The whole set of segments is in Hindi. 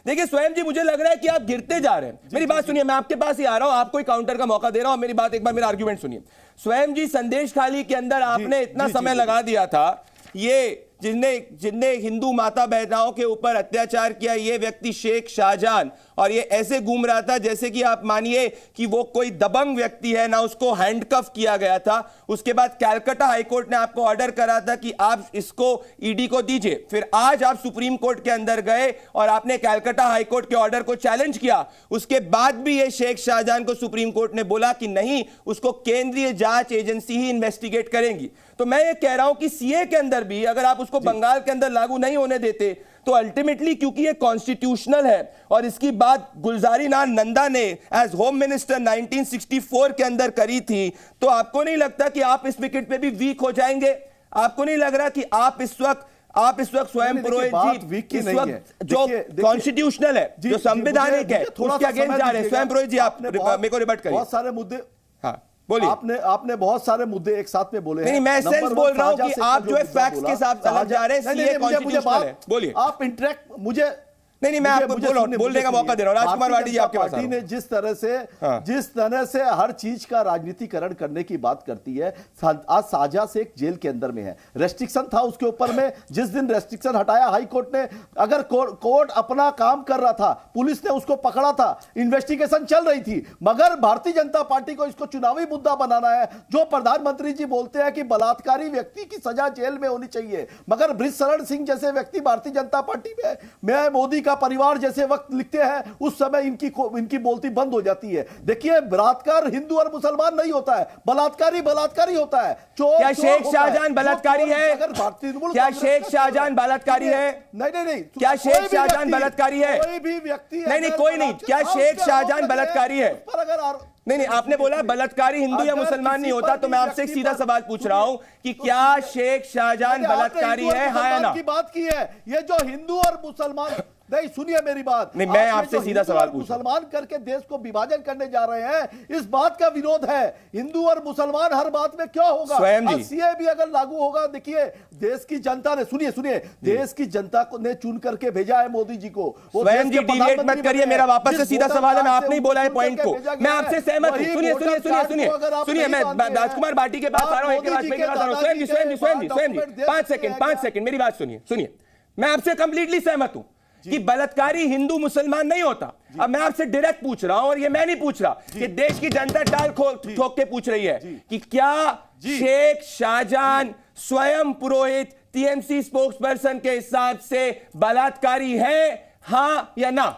देखिए स्वयं जी, मुझे लग रहा है कि आप गिरते जा रहे हैं। मेरी बात सुनिए, मैं आपके पास ही आ रहा हूं, आपको काउंटर का मौका दे रहा हूं। मेरी बात एक बार, मेरा आर्गुमेंट सुनिए। स्वयं जी, संदेश खाली के अंदर आपने इतना समय लगा दिया था, ये जिनने हिंदू माता बहनाओं के ऊपर अत्याचार किया, ये व्यक्ति शेख शाहजहां, और ये ऐसे घूम रहा था जैसे कि आप मानिए कि वो कोई दबंग व्यक्ति है ना, उसको हैंडकफ किया गया था। उसके बाद कलकत्ता हाईकोर्ट ने आपको ऑर्डर करा था कि आप इसको ईडी को दीजिए। फिर आज आप सुप्रीम कोर्ट के अंदर गए और आपने कलकत्ता हाईकोर्ट के ऑर्डर को चैलेंज किया। उसके बाद भी ये शेख शाहजहां को सुप्रीम कोर्ट ने बोला कि नहीं, उसको केंद्रीय जांच एजेंसी ही इन्वेस्टिगेट करेंगी। तो मैं ये कह रहा हूं कि सीए के अंदर भी अगर आप उसको बंगाल के अंदर लागू नहीं होने देते तो अल्टीमेटली, क्योंकि ये कॉन्स्टिट्यूशनल है और इसकी बात गुलजारी लाल नंदा ने एज होम मिनिस्टर 1964 के अंदर करी थी, तो आपको नहीं लगता कि आप इस विकेट पे भी वीक हो जाएंगे? आपको नहीं लग रहा कि आप इस वक्त स्वयं पुरोहित जी इस वक्त जो कॉन्स्टिट्यूशनल है, जो संवैधानिक है, उसके अगेंस्ट जा रहे हैं? स्वयं पुरोहित जी, आप मेरे को रिबट करिए। बहुत सारे मुद्दे, हाँ बोलिए। आपने बहुत सारे मुद्दे एक साथ में बोले। नहीं, मैं सेंस बोल रहा हूं कि आप जो है फैक्ट्स के साथ अलग जा रहे हैं। सीए कॉन्स्टिट्यूशनल है, बोलिए। आप इंटरेक्ट मुझे नहीं, मैं आपको बोलने का मौका दे रहा हूं। राजकुमार वाडी जी, आपके पास पार्टी ने जिस तरह से हर चीज का राजनीतिकरण करने की बात करती है। आज साझा से एक जेल के अंदर में है, रेस्ट्रिक्शन था उसके ऊपर में, जिस दिन रेस्ट्रिक्शन हटाया हाई कोर्ट ने, अगर कोर्ट अपना काम कर रहा था, पुलिस ने उसको पकड़ा था, इन्वेस्टिगेशन चल रही थी, मगर भारतीय जनता पार्टी को इसको चुनावी मुद्दा बनाना है। जो प्रधानमंत्री जी बोलते हैं कि बलात्कारी व्यक्ति की सजा जेल में होनी चाहिए, मगर बृजशरण सिंह जैसे व्यक्ति भारतीय जनता पार्टी में मोदी का परिवार जैसे वक्त लिखते हैं, उस समय इनकी बोलती बंद हो जाती है। देखिए, बलात्कार हिंदू और मुसलमान नहीं होता है, बलात्कारी होता है। क्या शेख शाहजहां बलात्कारी है? क्या शेख शाहजहां बलात्कारी है? नहीं। क्या शेख शाहजहां बलात्कारी है? कोई भी व्यक्ति नहीं, कोई नहीं। क्या शेख शाहजहां बलात्कारी है? नहीं, आपने बोला बलात्कारी हिंदू या मुसलमान नहीं होता, तो मैं आपसे एक सीधा सवाल पूछ रहा हूं कि क्या शेख शाहजहां बलात्कारी है, हाँ या ना? की बात की है, ये जो हिंदू और मुसलमान, नहीं सुनिए मेरी बात, नहीं, मैं आपसे सीधा सवाल पूछ रहा हूं। मुसलमान करके देश को विभाजन करने जा रहे हैं, इस बात का विरोध है। हिंदू और मुसलमान हर बात में क्यों होगा? स्वयं जी, सीए भी अगर लागू होगा, देखिए देश की जनता ने, सुनिए देश की जनता को ने चुन करके भेजा है मोदी जी को। स्वयं जी डिबेट मत करिए, मेरा वापस से सीधा सवाल है, मैं आपने ही बोला है पॉइंट को, मैं आपसे सहमत हूं। सुनिए, मैं राजकुमार भाटी के पास आ रहा हूं। स्वयं जी 5 सेकंड मेरी बात सुनिए। मैं आपसे कंप्लीटली सहमत हूं कि बलात्कारी हिंदू मुसलमान नहीं होता। अब मैं आपसे डायरेक्ट पूछ रहा हूं, और ये मैं नहीं पूछ रहा, कि देश की जनता टाल ठोक के पूछ रही है कि क्या शेख शाहजहां स्वयं पुरोहित टीएमसी स्पोक्स पर्सन के हिसाब से बलात्कारी है, हां या ना?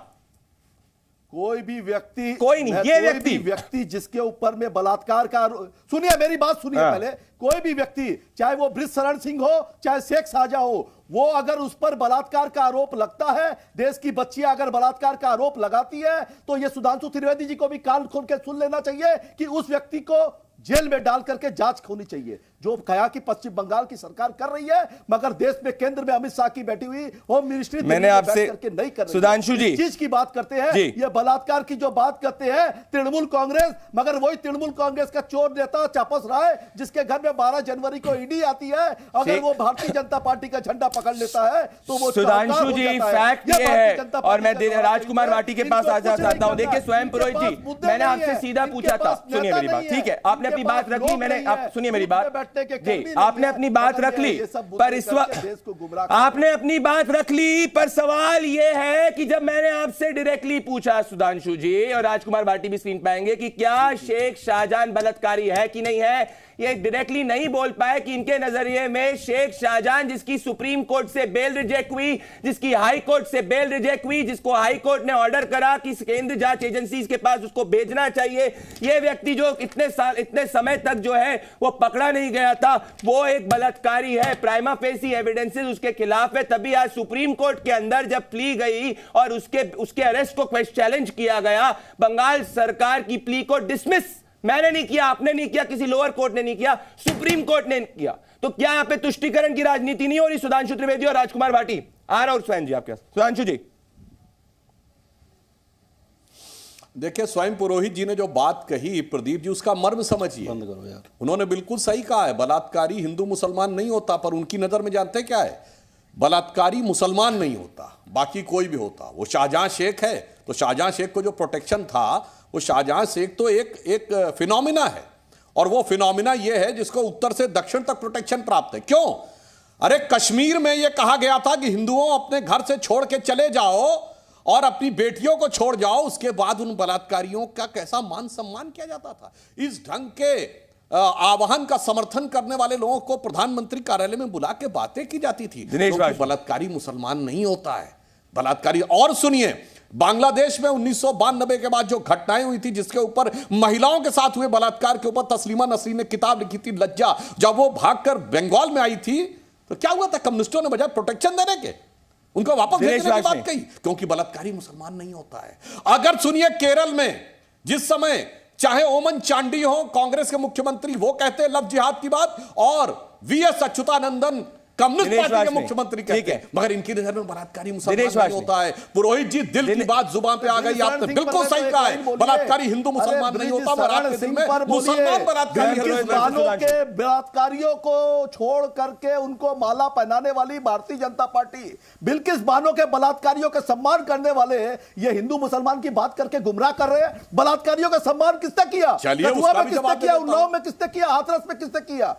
कोई भी व्यक्ति, कोई नहीं, ये व्यक्ति जिसके ऊपर में बलात्कार का, सुनिए मेरी बात सुनिए पहले, कोई भी व्यक्ति, चाहे वो बृजशरण सिंह हो, चाहे शेख शाहजहां हो, वो अगर उस पर बलात्कार का आरोप लगता है, देश की बच्चियां अगर बलात्कार का आरोप लगाती है, तो ये सुधांशु त्रिवेदी जी को भी कान खोल के सुन लेना चाहिए कि उस व्यक्ति को जेल में डाल करके जांच होनी चाहिए, जो कहा कि पश्चिम बंगाल की सरकार कर रही है, मगर देश में केंद्र में अमित शाह की बैठी हुई होम मिनिस्ट्री मैंने आपसे नहीं कर रही। सुधांशु जी चीज की बात करते हैं, ये बलात्कार की जो बात करते हैं तृणमूल कांग्रेस, मगर वही तृणमूल कांग्रेस का चोर नेता तापस राय, जिसके घर में 12 जनवरी को ईडी आती है, अगर वो भारतीय जनता पार्टी का झंडा पकड़ लेता है तो वो सुधांशु जी फैक्ट ये है। और मैं राजकुमार वाटी के पास आ जाता हूं। देखिए स्वयं पुरोहित जी, मैंने आपसे सीधा पूछा था, सुनिए मेरी बात, ठीक है, आपने अपनी बात रख ली, मैंने आप सुनिए मेरी बात जी, आपने अपनी बात रख ली, पर इस वक्त आपने अपनी बात रख ली, पर सवाल यह है कि जब मैंने आपसे डायरेक्टली पूछा सुधांशु जी, और राजकुमार भाटी भी स्क्रीन पे आएंगे, कि क्या शेख शाहजहां बलात्कारी है कि नहीं है, ये डायरेक्टली नहीं बोल पाए कि इनके नजरिए में शेख शाहजहां, जिसकी सुप्रीम कोर्ट से बेल रिजेक्ट हुई, जिसकी हाई कोर्ट से बेल रिजेक्ट हुई, जिसको हाई कोर्ट ने ऑर्डर करा कि केंद्र जांच एजेंसीज के पास उसको भेजना चाहिए, ये व्यक्ति जो इतने समय तक जो है वो पकड़ा नहीं गया था, वो एक बलात्कारी है। प्राइमा फेसी एविडेंसेस उसके खिलाफ है। तभी आज सुप्रीम कोर्ट के अंदर जब प्ली गई और उसके अरेस्ट को चैलेंज किया गया, बंगाल सरकार की प्ली को डिसमिस मैंने नहीं किया, आपने नहीं किया, किसी लोअर कोर्ट ने नहीं किया, सुप्रीम कोर्ट ने किया। तो क्या यहां पे तुष्टीकरण की राजनीति नहीं हो रही? सुधांशु त्रिवेदी और राजकुमार भाटी आ रहा, और स्वयं जी आपके सुधांशु जी देखिए, स्वयं पुरोहित जी ने जो बात कही प्रदीप जी, उसका मर्म समझिए। बंद करो यार। उन्होंने बिल्कुल सही कहा है, बलात्कारी हिंदू मुसलमान नहीं होता, पर उनकी नजर में जानते क्या है, बलात्कारी मुसलमान नहीं होता, बाकी कोई भी होता। वो शाहजहां शेख है तो शाहजहां शेख को जो प्रोटेक्शन था, वो शाहजहां शेख तो एक फिनोमिना है, और वो फिनोमिना ये है जिसको उत्तर से दक्षिण तक प्रोटेक्शन प्राप्त है। क्यों? अरे कश्मीर में ये कहा गया था कि हिंदुओं अपने घर से छोड़ के चले जाओ और अपनी बेटियों को छोड़ जाओ, उसके बाद उन बलात्कारियों का कैसा मान सम्मान किया जाता था। इस ढंग के आह्वान का समर्थन करने वाले लोगों को प्रधानमंत्री कार्यालय में बुला के बातें की जाती थी। बलात्कारी मुसलमान नहीं होता है, बलात्कारी। और सुनिए, बांग्लादेश में 1992 के बाद जो घटनाएं हुई थी, जिसके ऊपर महिलाओं के साथ हुए बलात्कार के ऊपर तस्लीमा नसरीन ने किताब लिखी थी लज्जा, जब वो भागकर बंगाल में आई थी तो क्या हुआ था? कम्युनिस्टों ने बजाय प्रोटेक्शन देने के उनको वापस भेजने की बात कही, क्योंकि बलात्कारी मुसलमान नहीं होता है। अगर सुनिए, केरल में जिस समय चाहे ओमन चांडी हो कांग्रेस के मुख्यमंत्री, वो कहते हैं लव जिहाद की बात, और वीएस अच्युतानंदन कम्युनिस्ट पार्टी के मुख्यमंत्री कहते हैं, मगर इनकी नजर में बलात्कारी मुसलमान नहीं होता है। पुरोहित जी, दिल की बात जुबान पे आ गई, आपने बिल्कुल सही कहा है, बलात्कारी हिंदू मुसलमान नहीं होता, और आपके दिल में मुसलमान बलात्कारी के बलात्कारियों को छोड़ करके उनको माला पहनाने वाली भारतीय जनता पार्टी, बिल्किस बानो के बलात्कारियों का सम्मान करने वाले ये हिंदू मुसलमान की बात करके गुमराह कर रहे हैं। बलात्कारियों का सम्मान किसने किया? कठुआ में किसने किया? उन्नाव में किसने किया? हाथरस में किसने किया?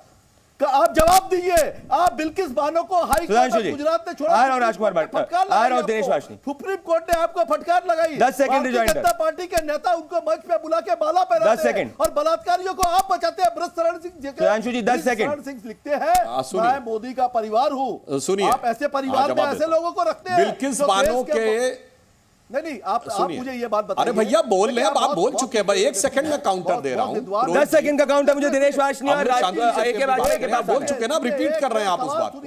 आप जवाब दीजिए। आप बिल्किस बानो को हाई कोर्ट ऑफ गुजरात ने छोड़ा, राजकुमार भट्ट, दिनेश वाशनी, सुप्रीम कोर्ट ने आपको फटकार लगाई। 10 सेकंड जनता पार्टी के नेता उनको मंच पे बुला के माला पहनाते 10 सेकंड, और बलात्कारियों को आप बचाते हैं। ब्रजशरण जी 10 सेकंड। शरण सिंह लिखते हैं, मैं मोदी का परिवार हूं। सुनिए, आप ऐसे परिवार में ऐसे लोगों को रखते हैं। बिल्किस बानो के नहीं, आप मुझे ये बात बताइए। अरे भैया बोल रहे हैं, आप बोल चुके हैं भाई, 1 सेकंड में काउंटर दे रहा हूं। 10 सेकंड का काउंटर मुझे दिनेश वाशनी और के बाद बोल चुके ना, रिपीट कर रहे हैं आप उस बात को।